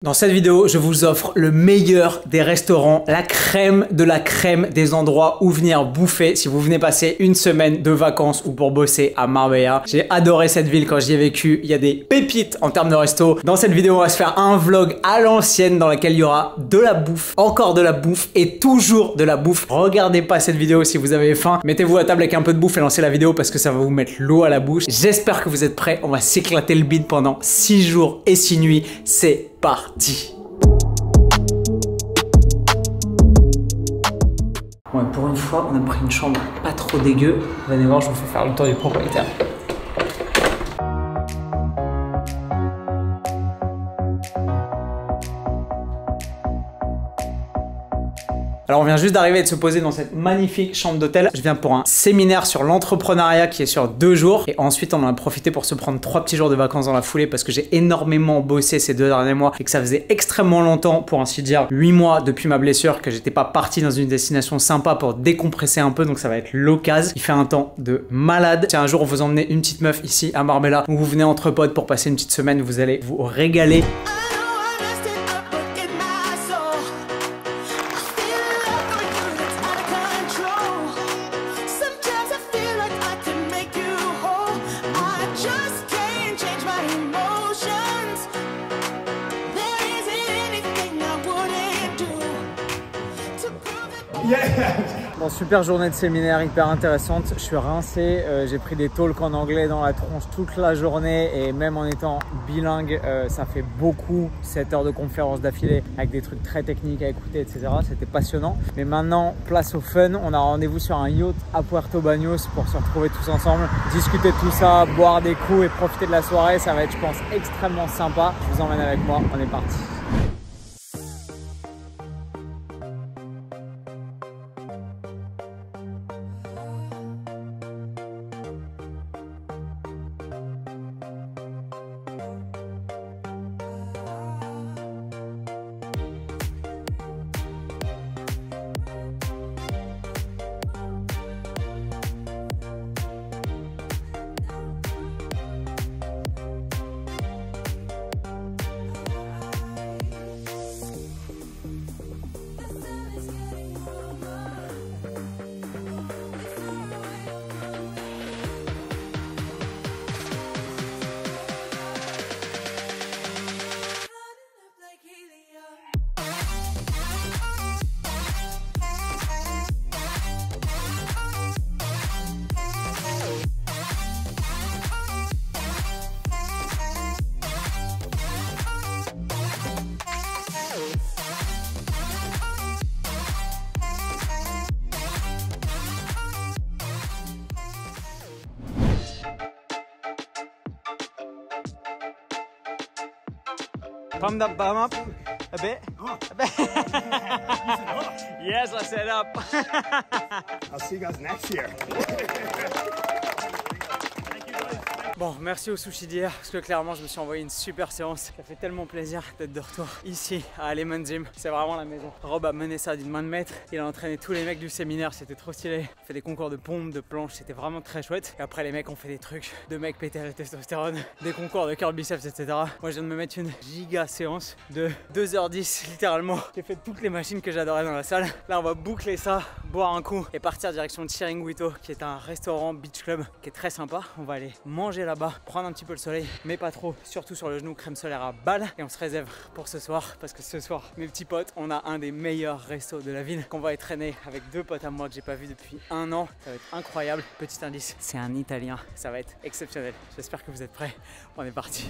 Dans cette vidéo, je vous offre le meilleur des restaurants, la crème de la crème des endroits où venir bouffer si vous venez passer une semaine de vacances ou pour bosser à Marbella. J'ai adoré cette ville quand j'y ai vécu, il y a des pépites en termes de resto. Dans cette vidéo, on va se faire un vlog à l'ancienne dans lequel il y aura de la bouffe, encore de la bouffe et toujours de la bouffe. Regardez pas cette vidéo si vous avez faim, mettez-vous à table avec un peu de bouffe et lancez la vidéo parce que ça va vous mettre l'eau à la bouche. J'espère que vous êtes prêts, on va s'éclater le bide pendant 6 jours et 6 nuits, c'est parti. Ouais, pour une fois, on a pris une chambre pas trop dégueu. Vous allez voir, je vous fais faire le tour du propriétaire. Alors on vient juste d'arriver et de se poser dans cette magnifique chambre d'hôtel. Je viens pour un séminaire sur l'entrepreneuriat qui est sur 2 jours. Et ensuite on en a profité pour se prendre 3 petits jours de vacances dans la foulée parce que j'ai énormément bossé ces 2 derniers mois et que ça faisait extrêmement longtemps, pour ainsi dire 8 mois depuis ma blessure, que j'étais pas parti dans une destination sympa pour décompresser un peu. Donc ça va être l'occasion. Il fait un temps de malade. Si un jour on vous emmenez une petite meuf ici à Marbella où vous venez entre potes pour passer une petite semaine, vous allez vous régaler. Bon, super journée de séminaire, hyper intéressante. Je suis rincé, j'ai pris des talks en anglais dans la tronche toute la journée et même en étant bilingue, ça fait beaucoup 7 heures de conférence d'affilée avec des trucs très techniques à écouter, etc. C'était passionnant. Mais maintenant, place au fun. On a rendez-vous sur un yacht à Puerto Banús pour se retrouver tous ensemble, discuter de tout ça, boire des coups et profiter de la soirée. Ça va être, je pense, extrêmement sympa. Je vous emmène avec moi, on est parti. Pump that bum up a bit. A bit. Yes, I set up. I'll see you guys next year. Bon, merci au sushi d'hier parce que clairement je me suis envoyé une super séance. Ça fait tellement plaisir d'être de retour ici à Lemon Gym. C'est vraiment la maison. Rob a mené ça d'une main de maître. Il a entraîné tous les mecs du séminaire, c'était trop stylé. Il a fait des concours de pompes, de planches, c'était vraiment très chouette. Et après les mecs ont fait des trucs de mecs péter et testostérone, des concours de curl biceps, etc. Moi je viens de me mettre une giga séance de 2h10 littéralement. J'ai fait toutes les machines que j'adorais dans la salle. Là on va boucler ça, boire un coup et partir direction de Chiringuito qui est un restaurant beach club qui est très sympa. On va aller manger là-bas, prendre un petit peu le soleil, mais pas trop, surtout sur le genou, crème solaire à balle. Et on se réserve pour ce soir, parce que ce soir, mes petits potes, on a un des meilleurs restos de la ville qu'on va entraîner avec 2 potes à moi que j'ai pas vu depuis 1 an. Ça va être incroyable. Petit indice, c'est un italien, ça va être exceptionnel. J'espère que vous êtes prêts, on est parti.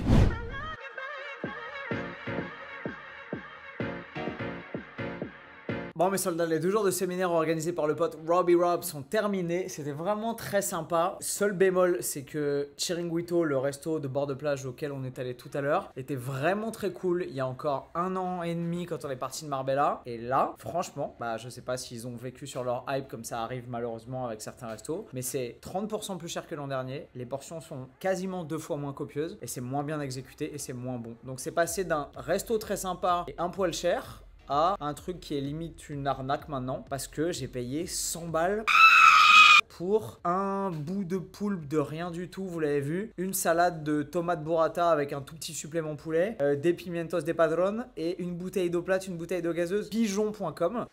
Bon mes soldats, les 2 jours de séminaire organisés par le pote Robbie Rob sont terminés. C'était vraiment très sympa. Seul bémol, c'est que Chiringuito, le resto de bord de plage auquel on est allé tout à l'heure, était vraiment très cool. Il y a encore 1 an et demi quand on est parti de Marbella. Et là, franchement, je sais pas s'ils ont vécu sur leur hype comme ça arrive malheureusement avec certains restos. Mais c'est 30% plus cher que l'an dernier. Les portions sont quasiment 2 fois moins copieuses. Et c'est moins bien exécuté et c'est moins bon. Donc c'est passé d'un resto très sympa et un poil cher à un truc qui est limite une arnaque maintenant parce que j'ai payé 100 balles pour un bout de poulpe de rien du tout, vous l'avez vu, une salade de tomates burrata avec un tout petit supplément poulet, des pimientos de padron et une bouteille d'eau plate, une bouteille d'eau gazeuse, pigeon.com.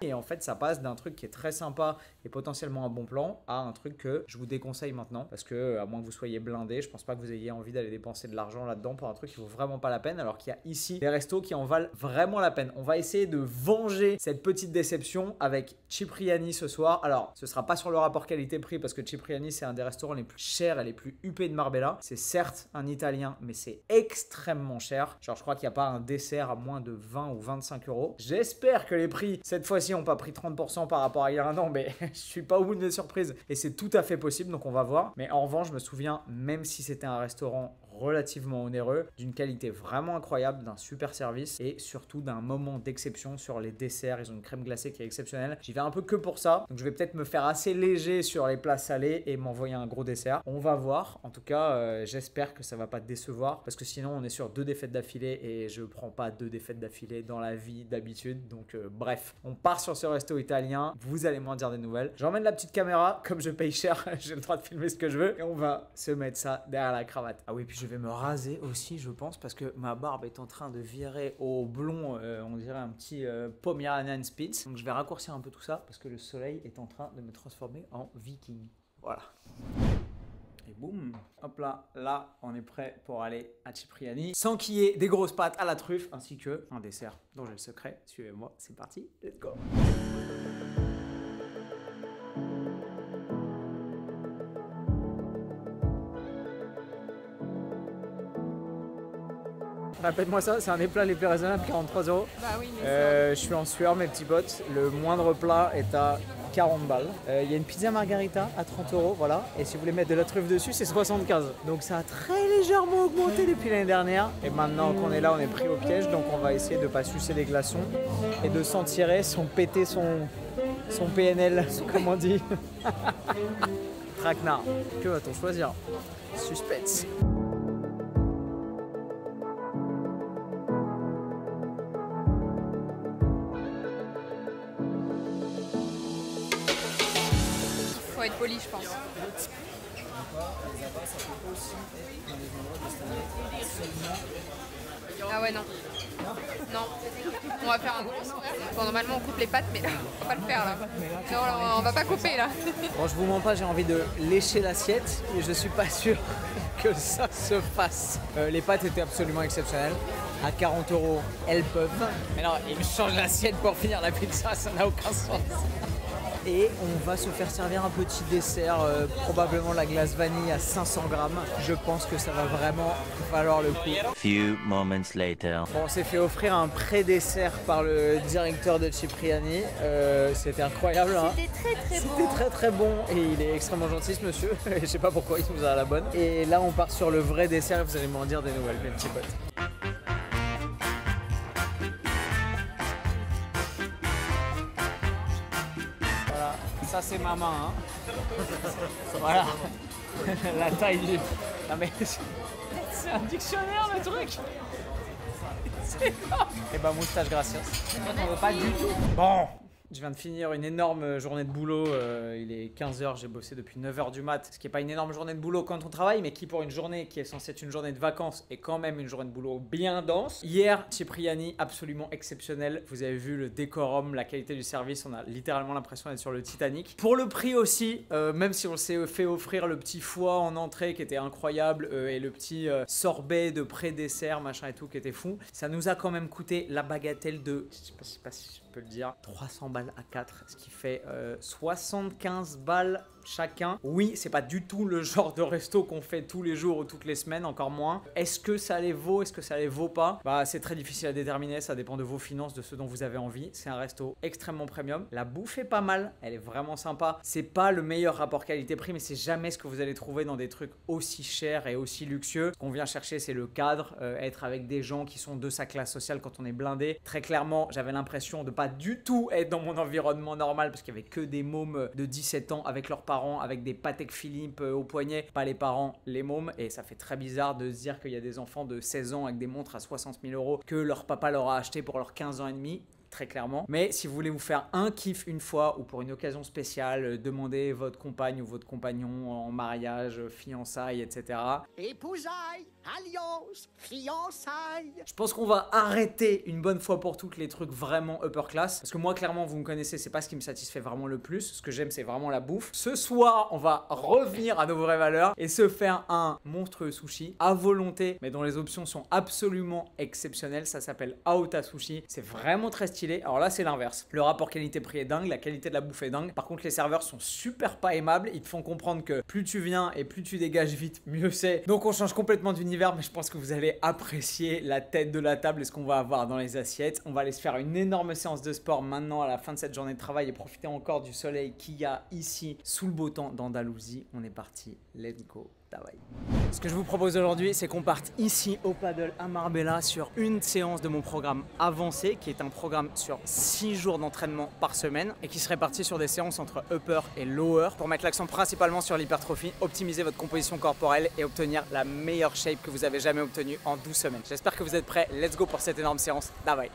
Et en fait, ça passe d'un truc qui est très sympa et potentiellement un bon plan à un truc que je vous déconseille maintenant parce que, à moins que vous soyez blindé, je pense pas que vous ayez envie d'aller dépenser de l'argent là-dedans pour un truc qui vaut vraiment pas la peine. Alors qu'il y a ici des restos qui en valent vraiment la peine. On va essayer de venger cette petite déception avec Cipriani ce soir. Alors, ce sera pas sur le rapport qualité-prix parce que Cipriani, c'est un des restaurants les plus chers et les plus huppés de Marbella. C'est certes un italien, mais c'est extrêmement cher. Genre, je crois qu'il n'y a pas un dessert à moins de 20 ou 25 euros. J'espère que les prix, cette fois-ci, n'ont pas pris 30% par rapport à il y a un an, mais je suis pas au bout de mes surprises et c'est tout à fait possible, donc on va voir. Mais en revanche, je me souviens, même si c'était un restaurant relativement onéreux, d'une qualité vraiment incroyable, d'un super service et surtout d'un moment d'exception sur les desserts. Ils ont une crème glacée qui est exceptionnelle. J'y vais un peu que pour ça, donc je vais peut-être me faire assez léger sur les plats salés et m'envoyer un gros dessert. On va voir. En tout cas, j'espère que ça va pas te décevoir parce que sinon on est sur 2 défaites d'affilée et je prends pas 2 défaites d'affilée dans la vie d'habitude. Donc bref, on part sur ce resto italien. Vous allez m'en dire des nouvelles. J'emmène la petite caméra, comme je paye cher, j'ai le droit de filmer ce que je veux et on va se mettre ça derrière la cravate. Ah oui, puis je vais me raser aussi, je pense, parce que ma barbe est en train de virer au blond, on dirait un petit Pomeranian Spitz. Donc je vais raccourcir un peu tout ça parce que le soleil est en train de me transformer en viking. Voilà. Et boum, hop là, là on est prêt pour aller à Cipriani sans qu'il y ait des grosses pâtes à la truffe ainsi que un dessert dont j'ai le secret. Suivez-moi, c'est parti, let's go. Répète-moi ça, c'est un des plats les plus raisonnables, 43 euros. Bah oui, mais je suis en sueur, mes petits potes. Le moindre plat est à 40 balles. Il y a une pizza margarita à 30 euros, voilà. Et si vous voulez mettre de la truffe dessus, c'est 75. Donc ça a très légèrement augmenté depuis l'année dernière. Et maintenant qu'on est là, on est pris au piège. Donc on va essayer de ne pas sucer les glaçons et de s'en tirer sans péter son PNL, comme on dit. Traquenard. Que va-t-on choisir? Suspense. faut être poli, je pense. Ah ouais, non. Non. On va faire un gros sourire. Bon, normalement, on coupe les pattes, mais là, on va pas le faire, là. Non, on va pas couper, là. Bon, je vous mens pas, j'ai envie de lécher l'assiette, mais je suis pas sûr que ça se fasse. Les pâtes étaient absolument exceptionnelles. À 40 euros, elles peuvent. Mais non, ils me changent l'assiette pour finir la pizza, ça n'a aucun sens. Et on va se faire servir un petit dessert, probablement la glace vanille à 500 grammes. Je pense que ça va vraiment valoir le coup. Few moments later. Bon, on s'est fait offrir un pré-dessert par le directeur de Cipriani. C'était incroyable. Hein. C'était très très bon et il est extrêmement gentil ce monsieur. Je sais pas pourquoi il nous a à la bonne. Et là on part sur le vrai dessert et vous allez m'en dire des nouvelles, mes petits potes. Ça c'est ma main, hein. Voilà, la taille du... Non mais c'est un dictionnaire le truc. Et bah moustache gracias. On veut pas du tout. Bon, je viens de finir une énorme journée de boulot. Il est 15h, j'ai bossé depuis 9h du mat. Ce qui n'est pas une énorme journée de boulot quand on travaille, mais qui pour une journée qui est censée être une journée de vacances est quand même une journée de boulot bien dense. Hier, Cipriani, absolument exceptionnel. Vous avez vu le décorum, la qualité du service. On a littéralement l'impression d'être sur le Titanic. Pour le prix aussi, même si on s'est fait offrir le petit foie en entrée qui était incroyable et le petit sorbet de pré-dessert, machin et tout qui était fou, ça nous a quand même coûté la bagatelle de, je sais pas si je peux le dire, 300 balles à 4, ce qui fait 75 balles chacun. Oui, c'est pas du tout le genre de resto qu'on fait tous les jours ou toutes les semaines, encore moins. Est-ce que ça les vaut? Est-ce que ça les vaut pas? Bah, c'est très difficile à déterminer, ça dépend de vos finances, de ce dont vous avez envie. C'est un resto extrêmement premium. La bouffe est pas mal, elle est vraiment sympa. C'est pas le meilleur rapport qualité-prix, mais c'est jamais ce que vous allez trouver dans des trucs aussi chers et aussi luxueux. Ce qu'on vient chercher, c'est le cadre, être avec des gens qui sont de sa classe sociale quand on est blindé. Très clairement, j'avais l'impression de pas du tout être dans mon environnement normal parce qu'il y avait que des mômes de 17 ans avec leurs parents, avec des Patek Philippe au poignet, pas les parents, les mômes, et ça fait très bizarre de se dire qu'il y a des enfants de 16 ans avec des montres à 60 000 euros que leur papa leur a acheté pour leurs 15 ans et demi. très clairement. Mais si vous voulez vous faire un kiff une fois ou pour une occasion spéciale, demandez votre compagne ou votre compagnon en mariage, fiançailles, etc. Épousailles, alliance, fiançailles. Je pense qu'on va arrêter une bonne fois pour toutes les trucs vraiment upper class. Parce que moi, clairement, vous me connaissez, c'est pas ce qui me satisfait vraiment le plus. Ce que j'aime, c'est vraiment la bouffe. Ce soir, on va revenir à nos vraies valeurs et se faire un monstrueux sushi à volonté, mais dont les options sont absolument exceptionnelles. Ça s'appelle Aota Sushi. C'est vraiment très stylé. Alors là, c'est l'inverse. Le rapport qualité-prix est dingue, la qualité de la bouffe est dingue. Par contre, les serveurs sont super pas aimables. Ils te font comprendre que plus tu viens et plus tu dégages vite, mieux c'est. Donc on change complètement d'univers, mais je pense que vous allez apprécier la tête de la table et ce qu'on va avoir dans les assiettes. On va aller se faire une énorme séance de sport maintenant à la fin de cette journée de travail et profiter encore du soleil qu'il y a ici sous le beau temps d'Andalousie. On est parti, let's go. Ce que je vous propose aujourd'hui, c'est qu'on parte ici au paddle à Marbella sur une séance de mon programme avancé, qui est un programme sur 6 jours d'entraînement par semaine et qui se répartit sur des séances entre upper et lower pour mettre l'accent principalement sur l'hypertrophie, optimiser votre composition corporelle et obtenir la meilleure shape que vous avez jamais obtenue en 12 semaines. J'espère que vous êtes prêts. Let's go pour cette énorme séance. Davai.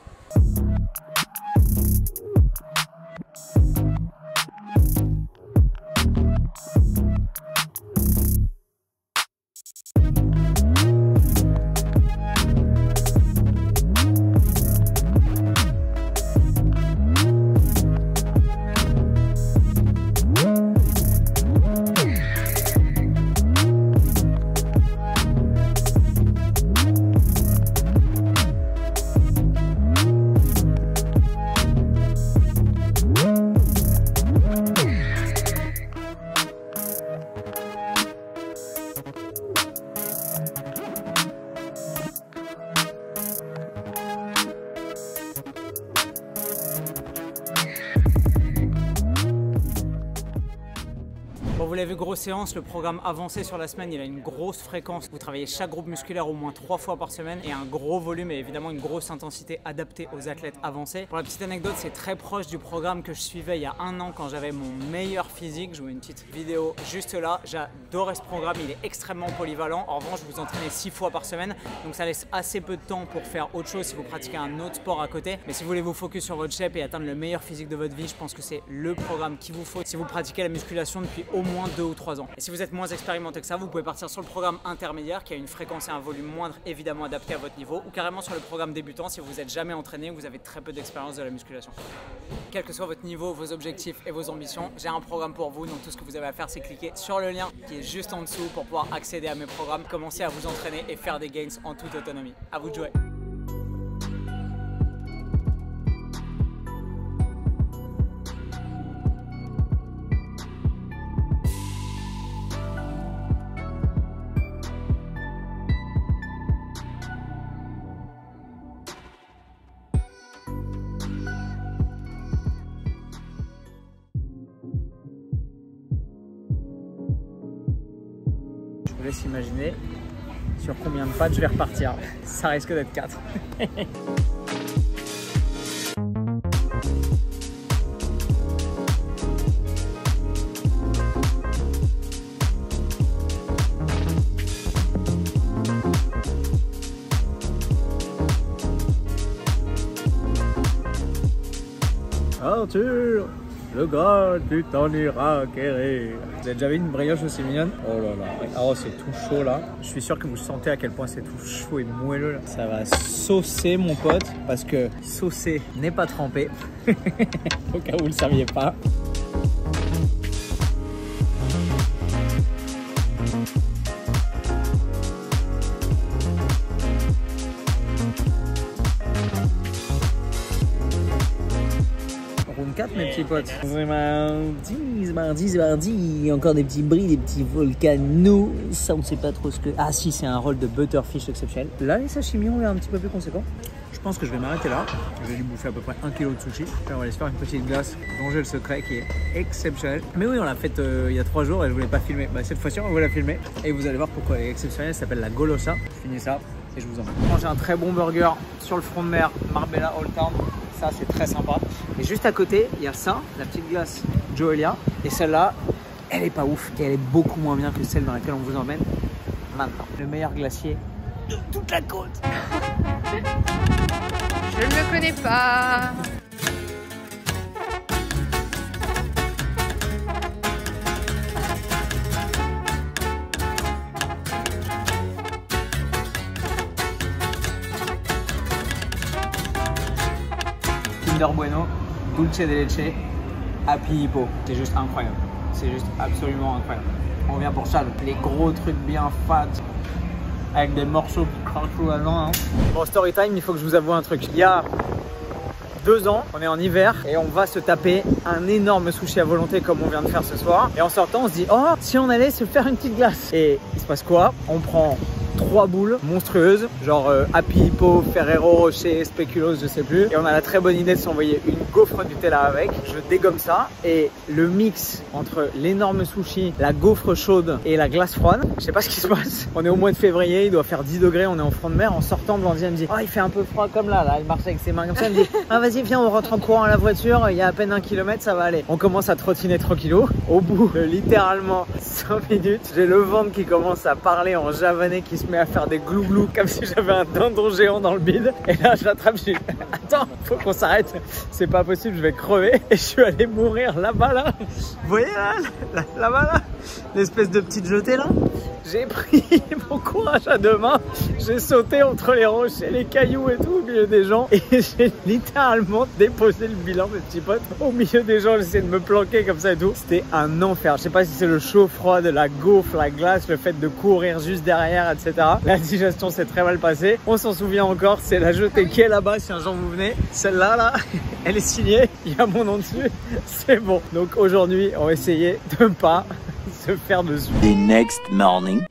Bon, vous l'avez vu, grosse séance, le programme avancé sur la semaine, il a une grosse fréquence. Vous travaillez chaque groupe musculaire au moins 3 fois par semaine et un gros volume et évidemment une grosse intensité adaptée aux athlètes avancés. Pour la petite anecdote, c'est très proche du programme que je suivais il y a 1 an quand j'avais mon meilleur physique. Je vous mets une petite vidéo juste là. J'adorais ce programme, il est extrêmement polyvalent. En revanche, vous entraînez 6 fois par semaine, donc ça laisse assez peu de temps pour faire autre chose si vous pratiquez un autre sport à côté. Mais si vous voulez vous focus sur votre shape et atteindre le meilleur physique de votre vie, je pense que c'est le programme qu'il vous faut si vous pratiquez la musculation depuis au moins 2 ou 3 ans. Et si vous êtes moins expérimenté que ça, vous pouvez partir sur le programme intermédiaire qui a une fréquence et un volume moindre évidemment adapté à votre niveau, ou carrément sur le programme débutant si vous n'êtes jamais entraîné ou vous avez très peu d'expérience de la musculation. Quel que soit votre niveau, vos objectifs et vos ambitions, j'ai un programme pour vous. Donc tout ce que vous avez à faire, c'est cliquer sur le lien qui est juste en dessous pour pouvoir accéder à mes programmes, commencer à vous entraîner et faire des gains en toute autonomie. À vous de jouer. Je vous laisse imaginer sur combien de pattes je vais repartir. Ça risque d'être 4. Arthur, le Graal, tu t'en iras acquérir. Vous avez déjà vu une brioche aussi mignonne? Oh là là, oh c'est tout chaud là. Je suis sûr que vous sentez à quel point c'est tout chaud et moelleux là. Ça va saucer mon pote, parce que saucer n'est pas trempé. Au cas où vous ne le saviez pas. Round 4 mes petits potes. C'est mardi, encore des petits bris, des petits volcanos, ça on sait pas trop ce que... Ah si, c'est un rôle de butterfish exceptionnel. Là les sashimi ont l'air un petit peu plus conséquents. Je pense que je vais m'arrêter là. Je vais lui bouffer à peu près 1 kg de sushi. Puis on va aller se faire une petite glace dont j'ai le secret qui est exceptionnel. Mais oui, on l'a faite il y a 3 jours et je voulais pas filmer. Bah, cette fois-ci on va la filmer et vous allez voir pourquoi elle est exceptionnelle. Ça s'appelle la Golosa. Je finis ça et je vous emmène. J'ai un très bon burger sur le front de mer, Marbella Old Town. Ça c'est très sympa. Et juste à côté, il y a ça, la petite glace Joelia. Et celle-là, elle est pas ouf et elle est beaucoup moins bien que celle dans laquelle on vous emmène maintenant. Le meilleur glacier de toute la côte. Je ne le connais pas. Kinder Bueno, Dulce de Leche, Happy Hippo. C'est juste incroyable. C'est juste absolument incroyable. On vient pour ça, les gros trucs bien fat avec des morceaux qui craquent tout là-dedans. Hein. Bon, story time, il faut que je vous avoue un truc. Il y a 2 ans, on est en hiver et on va se taper un énorme sushi à volonté comme on vient de faire ce soir. Et en sortant, on se dit, oh, si on allait se faire une petite glace. Et il se passe quoi? On prend 3 boules monstrueuses, genre Happy Hippo, Ferrero Rocher, Speculoos, je sais plus. Et on a la très bonne idée de s'envoyer une gaufre Nutella avec. Je dégomme ça et le mix entre l'énorme sushi, la gaufre chaude et la glace froide. Je sais pas ce qui se passe. On est au mois de février, il doit faire 10 degrés, on est en front de mer. En sortant, Blandine elle me dit, oh, il fait un peu froid comme là. Elle marche avec ses mains comme ça. Elle me dit, ah vas-y, viens, on rentre en courant à la voiture. Il y a à peine 1 kilomètre, ça va aller. On commence à trottiner tranquillo. Au bout de littéralement 5 minutes, j'ai le ventre qui commence à parler en javanais, qui se met à faire des glouglous comme si j'avais un dindon géant dans le bide. Et là je l'attrape, je dis attends, faut qu'on s'arrête, c'est pas possible, je vais crever. Et je suis allé mourir là-bas là. Vous voyez là-bas là, l'espèce de petite jetée là. J'ai pris mon courage à 2 mains, j'ai sauté entre les rochers, les cailloux et tout au milieu des gens. Et j'ai littéralement déposé le bilan, mes petits potes, au milieu des gens. J'essayais de me planquer comme ça et tout. C'était un enfer. Je sais pas si c'est le chaud froid de la gaufre, la glace, le fait de courir juste derrière, etc. La digestion s'est très mal passée. On s'en souvient encore, c'est la jetée qui est là-bas si un jour vous venez. Celle-là, là, elle est signée, il y a mon nom dessus, c'est bon. Donc aujourd'hui, on va essayer de ne pas se faire dessus. The next morning.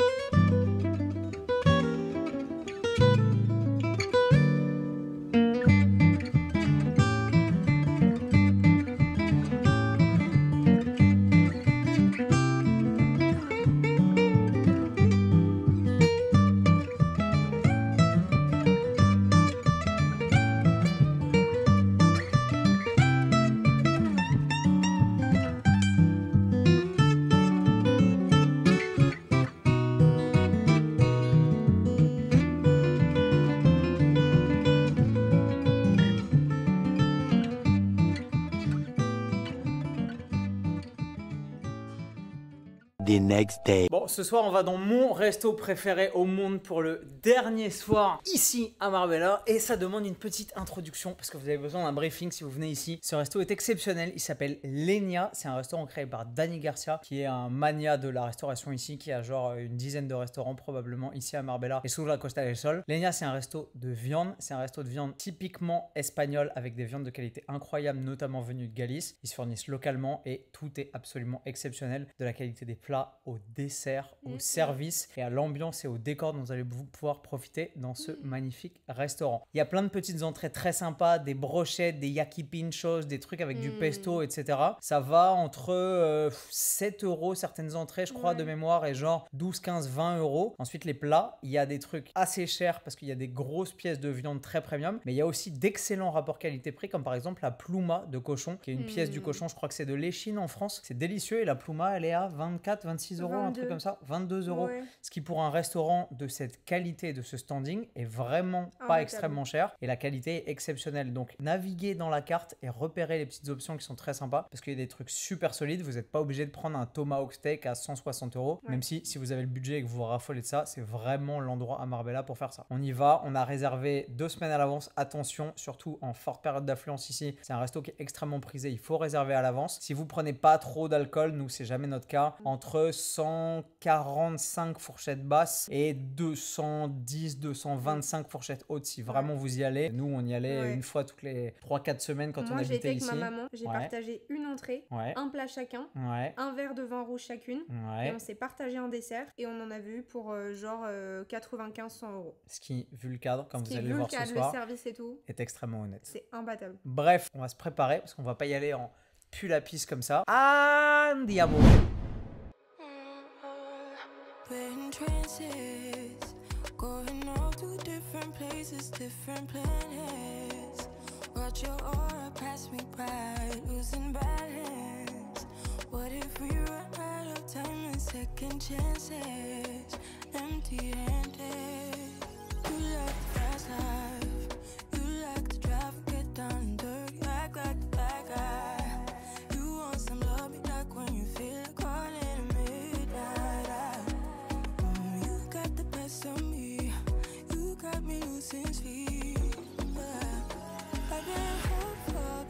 The next day. Bon, ce soir, on va dans mon resto préféré au monde pour le dernier soir ici à Marbella. Et ça demande une petite introduction parce que vous avez besoin d'un briefing si vous venez ici. Ce resto est exceptionnel. Il s'appelle Leña. C'est un restaurant créé par Dani Garcia, qui est un mania de la restauration ici, qui a genre une dizaine de restaurants probablement ici à Marbella et sur la Costa del Sol. Leña, c'est un resto de viande. C'est un resto de viande typiquement espagnol avec des viandes de qualité incroyable, notamment venues de Galice. Ils se fournissent localement et tout est absolument exceptionnel. De la qualité des plats au dessert, au service et à l'ambiance et au décor dont vous allez pouvoir profiter dans ce magnifique restaurant. Il y a plein de petites entrées très sympas, des brochettes, des yaki pinchos, des trucs avec du pesto, etc. Ça va entre 7 € certaines entrées, je crois, de mémoire, et genre 12, 15, 20 €. Ensuite, les plats, il y a des trucs assez chers parce qu'il y a des grosses pièces de viande très premium, mais il y a aussi d'excellents rapports qualité-prix, comme par exemple la plouma de cochon, qui est une pièce du cochon, je crois que c'est de l'échine en France. C'est délicieux et la plouma, elle est à 24, 26 €, un truc comme ça, 22 €. Ouais. Ce qui pour un restaurant de cette qualité, de ce standing, est vraiment pas extrêmement cher et la qualité est exceptionnelle. Donc naviguez dans la carte et repérez les petites options qui sont très sympas parce qu'il y a des trucs super solides. Vous n'êtes pas obligé de prendre un tomahawk steak à 160 €, même si vous avez le budget et que vous vous raffolez de ça, c'est vraiment l'endroit à Marbella pour faire ça. On y va, on a réservé 2 semaines à l'avance. Attention, surtout en forte période d'affluence ici, c'est un resto qui est extrêmement prisé, il faut réserver à l'avance. Si vous prenez pas trop d'alcool, nous c'est jamais notre cas, entre 145 fourchettes basses et 210, 225 fourchettes hautes si vraiment vous y allez. Nous, on y allait une fois toutes les 3-4 semaines quand on habitait ici. Moi, j'étais avec ma maman, j'ai partagé une entrée, un plat chacun, un verre de vin rouge chacune, et on s'est partagé un dessert et on en avait eu pour genre 95-100 €. Ce qui, vu le cadre, comme vous allez le voir ce soir, le service et tout, est extrêmement honnête. C'est imbattable. Bref, on va se préparer parce qu'on va pas y aller en pull à pisse comme ça. Andiamo! We're in trances, going all to different places, different planets. Watch your aura pass me by, losing balance. What if we run out of time and second chances? Empty-handed. You like the fast life, you like to drive and get down and dirty, act like the bad guy. You want some love, me like when you feel like calling at midnight. You got the best of me, you got me losing sleep. I've been home for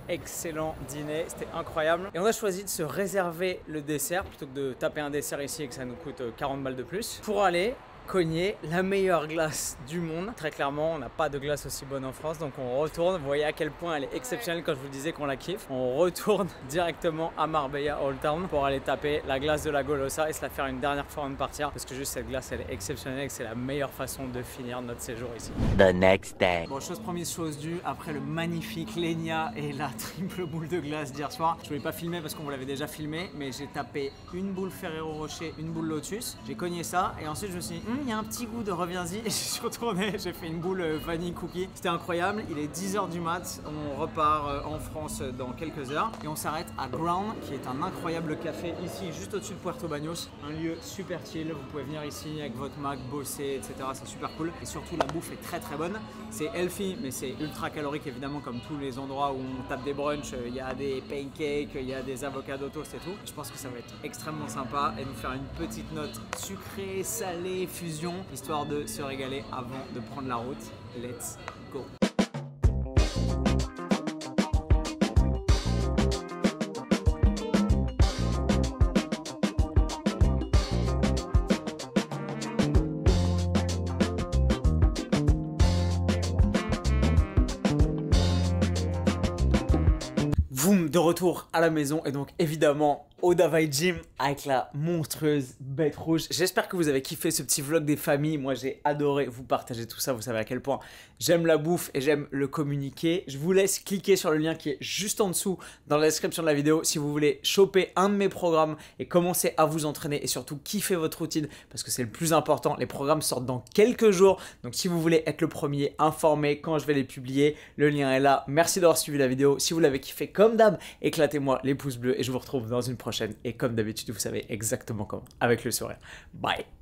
excellent dîner, c'était incroyable. Et on a choisi de se réserver le dessert plutôt que de taper un dessert ici et que ça nous coûte 40 balles de plus pour aller cogner la meilleure glace du monde. Très clairement, on n'a pas de glace aussi bonne en France, donc on retourne. Vous voyez à quel point elle est exceptionnelle quand je vous disais qu'on la kiffe. On retourne directement à Marbella Old Town pour aller taper la glace de la Golosa et se la faire une dernière fois avant de partir, parce que juste cette glace elle est exceptionnelle et que c'est la meilleure façon de finir notre séjour ici. The next day. Bon, chose promise, chose due, après le magnifique Lenia et la triple boule de glace d'hier soir, je voulais pas filmer parce qu'on vous l'avait déjà filmé, mais j'ai tapé une boule Ferrero Rocher, une boule Lotus, j'ai cogné ça et ensuite je me suis dit il y a un petit goût de reviens-y et je suis retourné, j'ai fait une boule vanille cookie. C'était incroyable, il est 10h du mat, on repart en France dans quelques heures et on s'arrête à Ground qui est un incroyable café ici juste au-dessus de Puerto Baños, un lieu super chill, vous pouvez venir ici avec votre Mac, bosser, etc. C'est super cool et surtout la bouffe est très très bonne. C'est healthy mais c'est ultra calorique évidemment comme tous les endroits où on tape des brunchs, il y a des pancakes, il y a des avocados toast et tout. Je pense que ça va être extrêmement sympa et nous faire une petite note sucrée, salée, fusion, histoire de se régaler avant de prendre la route. Let's go! Boum, de retour à la maison et donc évidemment au Davai Gym avec la monstrueuse bête rouge. J'espère que vous avez kiffé ce petit vlog des familles. Moi j'ai adoré vous partager tout ça. Vous savez à quel point j'aime la bouffe et j'aime le communiquer. Je vous laisse cliquer sur le lien qui est juste en dessous dans la description de la vidéo si vous voulez choper un de mes programmes et commencer à vous entraîner et surtout kiffer votre routine parce que c'est le plus important. Les programmes sortent dans quelques jours, donc si vous voulez être le premier informé quand je vais les publier, le lien est là. Merci d'avoir suivi la vidéo. Si vous l'avez kiffé comme d'hab, éclatez-moi les pouces bleus et je vous retrouve dans une prochaine. Et comme d'habitude, vous savez exactement comment, avec le sourire. Bye!